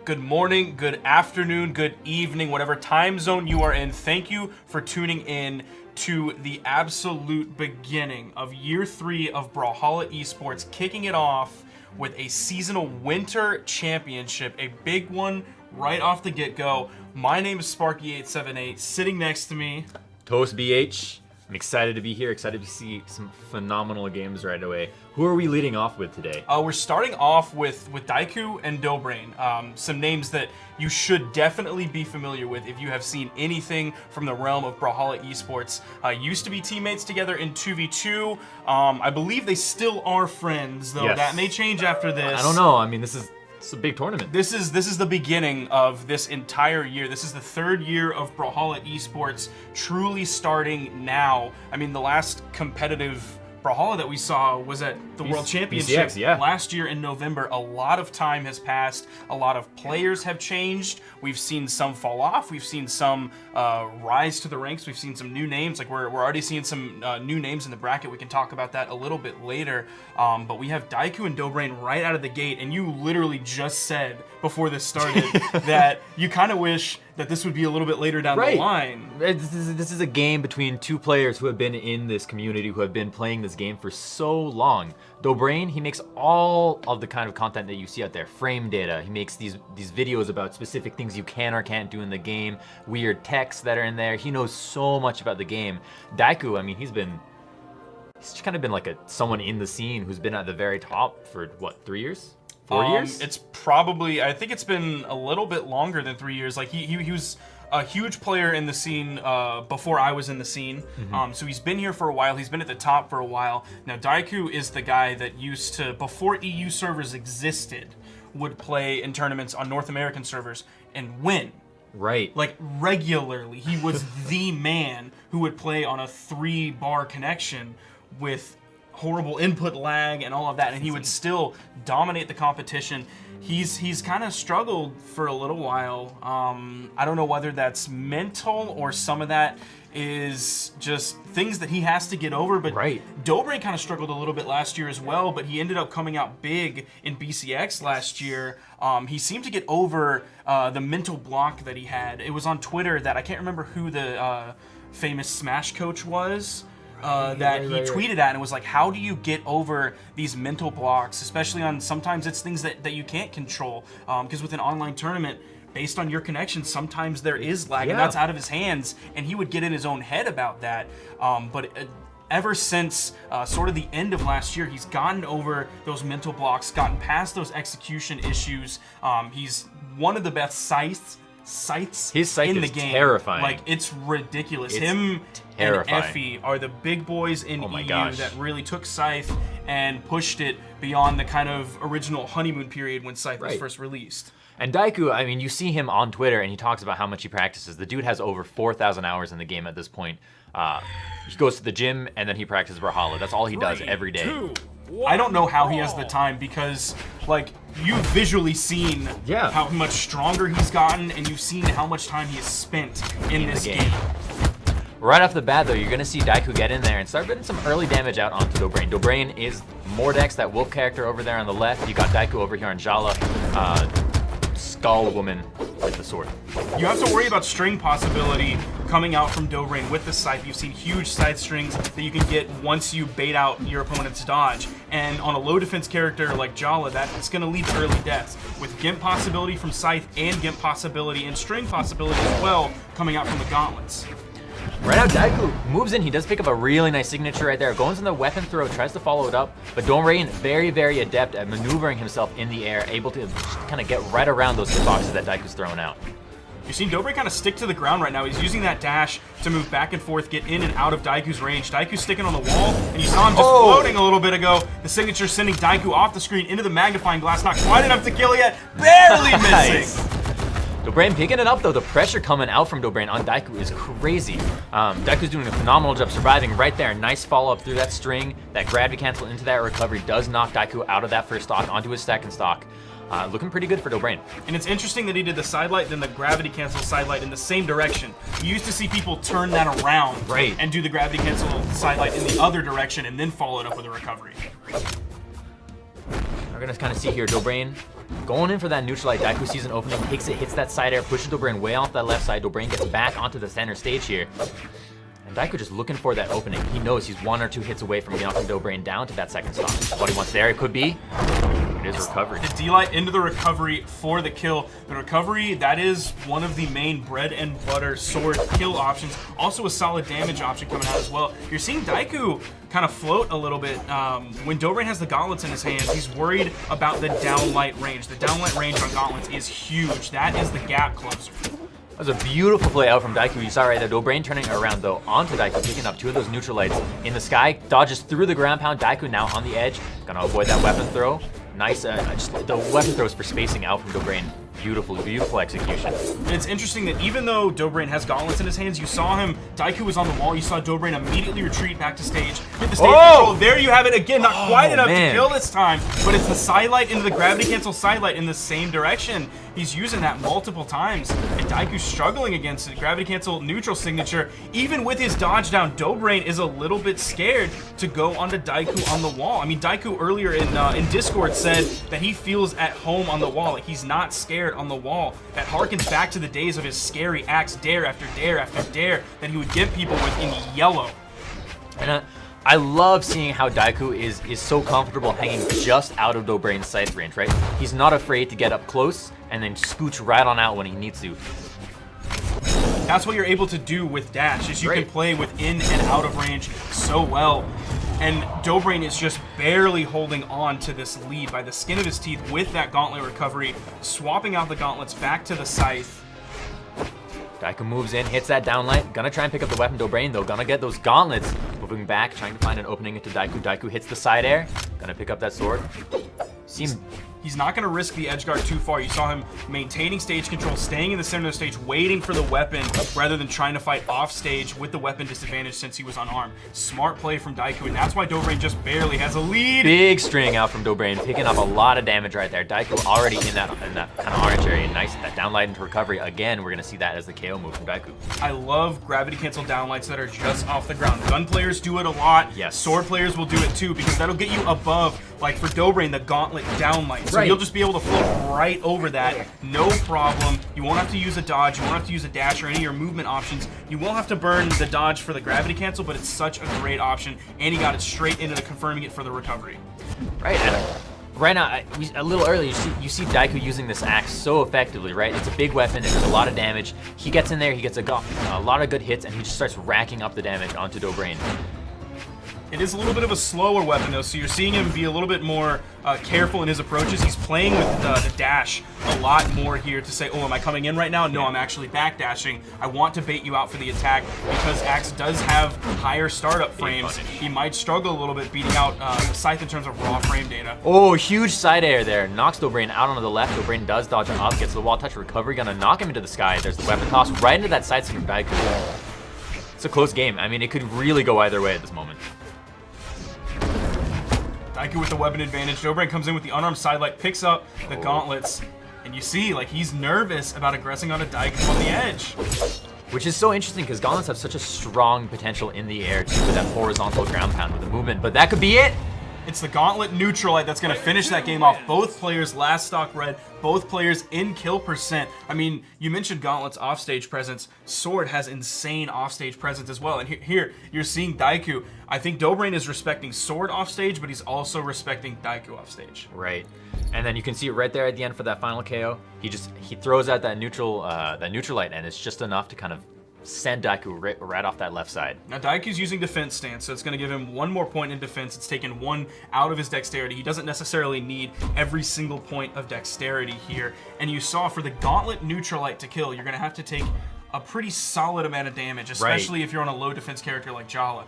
good morning, good afternoon, good evening, whatever time zone you are in. Thank you for tuning in to the absolute beginning of year 3 of Brawlhalla Esports, kicking it off with a seasonal winter championship, a big one right off the get-go. My name is Sparky878. Sitting next to me, Toast BH. I'm excited to be here, excited to see some phenomenal games right away. Who are we leading off with today? We're starting off with Diakou and Dobrein, some names that you should definitely be familiar with if you have seen anything from the realm of Brawlhalla Esports. Used to be teammates together in 2v2. I believe they still are friends, though. Yes. That may change after this. I don't know. I mean, it's a big tournament. This is the beginning of this entire year. This is the 3rd year of Brawlhalla Esports truly starting now. I mean, the last competitive Brawlhalla that we saw was at the World Championship BCX, yeah. last year in November. A lot of time has passed. A lot of players have changed. We've seen some fall off. We've seen some rise to the ranks. We've seen some new names. Like we're already seeing some new names in the bracket. We can talk about that a little bit later. But we have Diakou and Dobrein right out of the gate, and you literally just said before this started that you kind of wish that this would be a little bit later down the line. This is a game between two players who have been in this community, who have been playing this game for so long. Dobrein, he makes all of the kind of content that you see out there. Frame data, he makes these videos about specific things you can or can't do in the game, weird texts that are in there. He knows so much about the game. Diakou, I mean, he's kind of been like someone in the scene who's been at the very top for, what, 3 years? 4 years? It's probably, I think it's been a little bit longer than 3 years. Like he was a huge player in the scene before I was in the scene. So he's been here for a while. He's been at the top for a while. Now Diakou is the guy that used to, before EU servers existed, would play in tournaments on North American servers and win. Right. Like regularly. He was the man who would play on a 3-bar connection with horrible input lag and all of that, and he would still dominate the competition. He's kind of struggled for a little while. I don't know whether that's mental or some of that is just things that he has to get over, but Dobrein kind of struggled a little bit last year as well, but he ended up coming out big in BCX last year. He seemed to get over the mental block that he had. It was on Twitter that I can't remember who the famous Smash coach was, that he tweeted at, and it was like, how do you get over these mental blocks, especially on, sometimes it's things that you can't control, because with an online tournament, based on your connection, sometimes there is lag, and that's out of his hands, and he would get in his own head about that. But ever since sort of the end of last year, he's gotten over those mental blocks, gotten past those execution issues. He's one of the best scythes his scythe in the is game. terrifying. Like, it's ridiculous. It's Him terrifying. and Effie are the big boys in Oh my EU gosh. that really took Scythe and pushed it beyond the kind of original honeymoon period when Scythe was first released. And Diakou, I mean, you see him on Twitter, and he talks about how much he practices. The dude has over 4,000 hours in the game at this point. He goes to the gym, and then he practices Brawlhalla. That's all he does every day. I don't know how he has the time, because, like, you've visually seen how much stronger he's gotten, and you've seen how much time he has spent in this game. Right off the bat, though, you're going to see Diakou get in there and start putting some early damage out onto Dobrein. Dobrein is Mordex, that wolf character over there on the left. You got Diakou over here on Brawlhalla, Skull Woman with the sword. You have to worry about string possibility coming out from Dobrein with the scythe. You've seen huge scythe strings that you can get once you bait out your opponent's dodge. And on a low defense character like Brawlhalla, that's going to lead to early deaths. With Gimp possibility from scythe and Gimp possibility and string possibility as well coming out from the gauntlets. Right now, Diakou moves in. He does pick up a really nice signature right there. Goes in the weapon throw, tries to follow it up. But Dobrein, very, very adept at maneuvering himself in the air, able to kind of get right around those hitboxes that Daikou's throwing out. You've seen Dobrein kind of stick to the ground right now. He's using that dash to move back and forth, get in and out of Daikou's range. Daikou's sticking on the wall, and you saw him just floating a little bit ago. The signature sending Diakou off the screen into the magnifying glass. Not quite enough to kill yet. Barely missing. Dobrein picking it up, though. The pressure coming out from Dobrein on Diakou is crazy. Daikou's doing a phenomenal job surviving right there. Nice follow-up through that string. That gravity cancel into that recovery does knock Diakou out of that first stock onto his second stock. Looking pretty good for Dobrein. And it's interesting that he did the sidelight, then the gravity cancel sidelight in the same direction. You used to see people turn that around and do the gravity cancel sidelight in the other direction and then follow it up with a recovery. We're gonna kind of see here, Dobrein going in for that neutral light. Diakou sees an opening, takes it, hits that side air, pushes Dobrein way off that left side. Dobrein gets back onto the center stage here. And Diakou just looking for that opening. He knows he's 1 or 2 hits away from knocking Dobrein down to that second stock. What he wants there, it could be. It is recovery. The D-Light into the recovery for the kill. The recovery, that is one of the main bread and butter sword kill options. Also a solid damage option coming out as well. You're seeing Diakou kind of float a little bit. When Dobrein has the gauntlets in his hands, he's worried about the downlight range. The downlight range on gauntlets is huge. That is the gap closer. That was a beautiful play out from Diakou. You saw right there, Dobrein turning around though onto Diakou, picking up 2 of those neutral lights in the sky, dodges through the ground pound. Diakou now on the edge, gonna avoid that weapon throw. Nice, just the weapon throws for spacing out from Dobrein. Beautiful, beautiful execution. It's interesting that even though Dobrein has gauntlets in his hands, you saw him, Diakou was on the wall, you saw Dobrein immediately retreat back to stage, hit the stage control. There you have it again, not quite enough to kill this time, but it's the sidelight into the gravity cancel sidelight in the same direction. He's using that multiple times, and Daikou's struggling against it. Gravity cancel neutral signature. Even with his dodge down, Dobrein is a little bit scared to go onto Diakou on the wall. I mean, Diakou earlier in Discord said that he feels at home on the wall, like he's not scared on the wall. That harkens back to the days of his scary axe dare after dare after dare that he would give people with in yellow. And I love seeing how Diakou is so comfortable hanging just out of Dobrein's sight range, right? He's not afraid to get up close and then scooch right on out when he needs to. That's what you're able to do with dash, is you can play within and out of range so well. And Dobrein is just barely holding on to this lead by the skin of his teeth with that gauntlet recovery, swapping out the gauntlets back to the scythe. Diakou moves in, hits that downlight, gonna try and pick up the weapon. Dobrein though, gonna get those gauntlets. Moving back, trying to find an opening into Diakou. Diakou hits the side air, gonna pick up that sword. He's not going to risk the edge guard too far. You saw him maintaining stage control, staying in the center of the stage, waiting for the weapon rather than trying to fight off stage with the weapon disadvantage since he was unarmed. Smart play from Diakou, and that's why Dobrein just barely has a lead. Big string out from Dobrein, picking up a lot of damage right there. Diakou already in that kind of orange area. Nice, that downlight into recovery. Again, we're going to see that as the KO move from Diakou. I love gravity cancel downlights that are just off the ground. Gun players do it a lot. Yes. Sword players will do it too, because that'll get you above, like for Dobrein, the gauntlet downlight. So you'll just be able to float right over that, no problem. You won't have to use a dodge, you won't have to use a dash or any of your movement options. You will have to burn the dodge for the gravity cancel, but it's such a great option, and he got it straight into the confirming it for the recovery. Right, and right now, a little earlier, you see Diakou using this axe so effectively, right? It's a big weapon, it does a lot of damage. He gets in there, he gets a lot of good hits, and he just starts racking up the damage onto Dobrein. It is a little bit of a slower weapon, though, so you're seeing him be a little bit more careful in his approaches. He's playing with the dash a lot more here to say, oh, am I coming in right now? No, I'm actually back dashing. I want to bait you out for the attack because Axe does have higher startup frames. He might struggle a little bit beating out the Scythe in terms of raw frame data. Oh, huge side air there. Knocks Dobrein out onto the left. Dobrein does dodge it up, gets the wall touch recovery, gonna knock him into the sky. There's the weapon toss right into that side from Diakou. It's a close game. I mean, it could really go either way at this moment. Diakou with the weapon advantage. Dobrein comes in with the unarmed sidelight, picks up the gauntlets, and you see, like, he's nervous about aggressing onto Diakou on the edge. Which is so interesting because gauntlets have such a strong potential in the air too with that horizontal ground pound with the movement, but that could be it. It's the gauntlet neutral light that's going to finish that game off. Both players last stock red, both players in kill percent. I mean, you mentioned Gauntlet's offstage presence. Sword has insane offstage presence as well. And here you're seeing Diakou. I think Dobrein is respecting Sword offstage, but he's also respecting Diakou offstage. Right. And then you can see it right there at the end for that final KO. He throws out that neutral light, and it's just enough to kind of send Diakou right off that left side. Now Daikou's using defense stance, so it's going to give him 1 more point in defense. It's taken 1 out of his dexterity. He doesn't necessarily need every single point of dexterity here. And you saw for the gauntlet neutral light to kill, you're going to have to take a pretty solid amount of damage, especially if you're on a low defense character like Brawlhalla.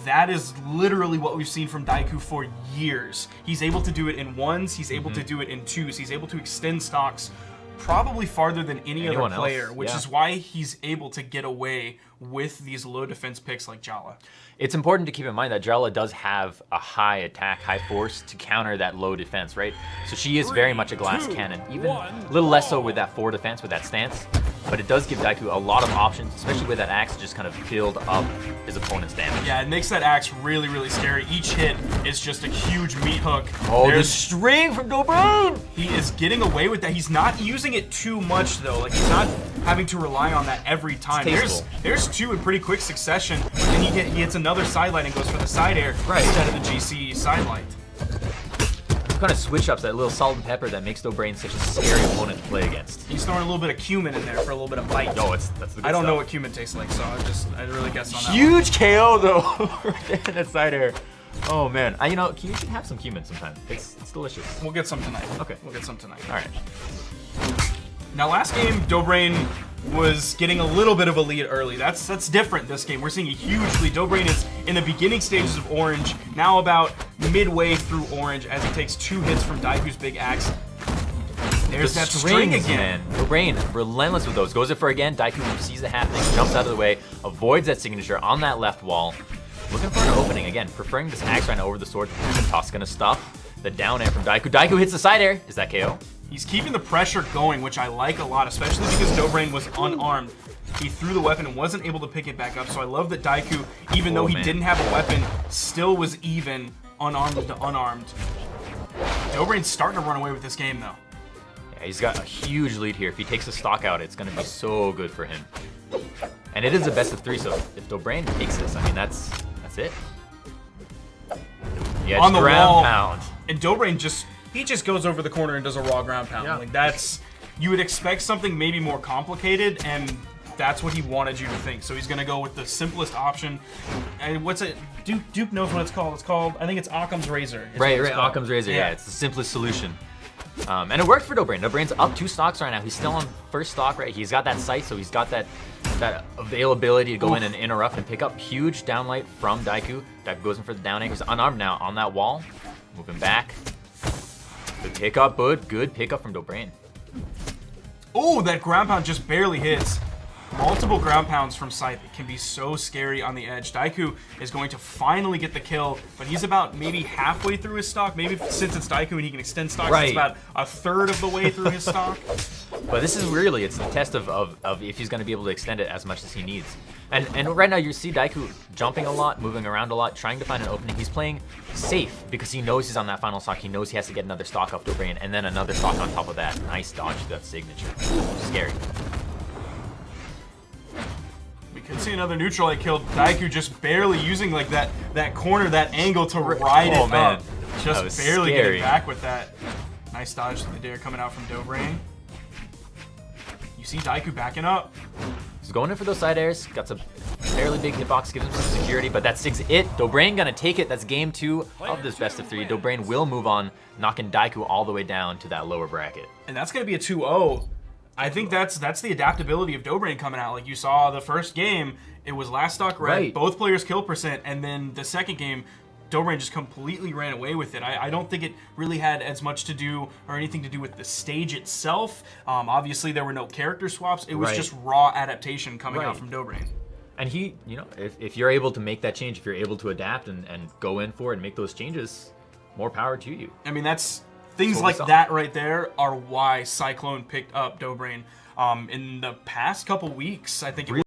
That is literally what we've seen from Diakou for years. He's able to do it in 1s, he's able to do it in 2s, he's able to extend stocks probably farther than anyone other player, else. which is why he's able to get away with these low defense picks like Brawlhalla. It's important to keep in mind that Brawlhalla does have a high attack, high force to counter that low defense, right? So she is very much a glass cannon, even a little less so with that 4 defense, with that stance. but it does give Diakou a lot of options, especially with that axe to just kind of build up his opponent's damage. Yeah, it makes that axe really, really scary. Each hit is just a huge meat hook. Oh, the string from Dobrein! He is getting away with that. He's not using it too much, though. Like, he's not having to rely on that every time. There's two in pretty quick succession, and he hits another sidelight and goes for the side air instead of the GC sidelight. Kind of switch ups, that little salt and pepper that makes Dobrein such a scary opponent to play against. He's throwing a little bit of cumin in there for a little bit of bite. No, that's the good I don't stuff. know what cumin tastes like, so I really guessed on that. Huge KO though, right there in that side air. Oh man, you know, you should have some cumin sometime. It's delicious. We'll get some tonight. Okay, we'll get some tonight. All right. Now, last game, Dobrein was getting a little bit of a lead early. That's different this game. We're seeing a huge lead. Dobrein is in the beginning stages of orange, now about midway through orange as he takes 2 hits from Daikou's big axe. There's that string again. Dobrein, relentless with those. Goes it for again. Diakou sees it happening, jumps out of the way, avoids that signature on that left wall. Looking for an opening again, preferring this axe right now over the sword. The toss gonna stop the down air from Diakou. Diakou hits the side air. Is that KO? He's keeping the pressure going, which I like a lot, especially because Dobrein was unarmed. He threw the weapon and wasn't able to pick it back up, so I love that Diakou, even though he didn't have a weapon, still was even unarmed to unarmed. Dobrein's starting to run away with this game, though. Yeah, he's got a huge lead here. If he takes the stock out, it's going to be so good for him. And it is a best of 3, so if Dobrein takes this, I mean, that's it. Yeah, on the ground wall, pound. And Dobrein just goes over the corner and does a raw ground pound. Yeah. Like, that's, you would expect something maybe more complicated, and that's what he wanted you to think. So he's gonna go with the simplest option. And what's it? Duke knows what it's called. It's called, I think it's Occam's Razor. Right, Occam's Razor. Yeah, it's the simplest solution. And it worked for Dobrein. Dobrein's up 2 stocks right now. He's still on first stock, right? He's got that sight, so he's got that availability to go in and interrupt and pick up huge downlight from Diakou. Diakou goes in for the down air. He's unarmed now on that wall. Moving back. Good pickup, bud. Good pickup from Dobrein. Oh, that ground pound just barely hits. Multiple ground pounds from Scythe can be so scary on the edge. Diakou is going to finally get the kill, but he's about maybe halfway through his stock. Maybe since it's Diakou and he can extend stock, it's about a third of the way through his stock. But this is really, it's the test of if he's going to be able to extend it as much as he needs. And right now you see Diakou jumping a lot, moving around a lot, trying to find an opening. He's playing safe because he knows he's on that final stock. He knows he has to get another stock off Dobrein and then another stock on top of that. Nice dodge to that signature. Scary. We could see another neutral I killed. Diakou just barely using like that corner, that angle to ride it up. Just barely getting back with that. Nice dodge to the dare coming out from Dobrein. You see Diakou backing up. He's going in for those side airs. Got some fairly big hitbox, gives him some security, but that's it. Dobrein gonna take it. That's game 2 of this best of 3. Dobrein will move on, knocking Diakou all the way down to that lower bracket. And that's gonna be a 2-0. I think that's the adaptability of Dobrein coming out. Like you saw the first game, it was last stock red, both players kill percent, and then the second game, Dobrein just completely ran away with it. I don't think it really had as much to do or anything to do with the stage itself. Obviously, there were no character swaps. It was just raw adaptation coming out from Dobrein. And he, you know, if you're able to make that change, if you're able to adapt and go in for it and make those changes, more power to you. I mean, that's things like that right there are why Cyclone picked up Dobrein in the past couple weeks. I think it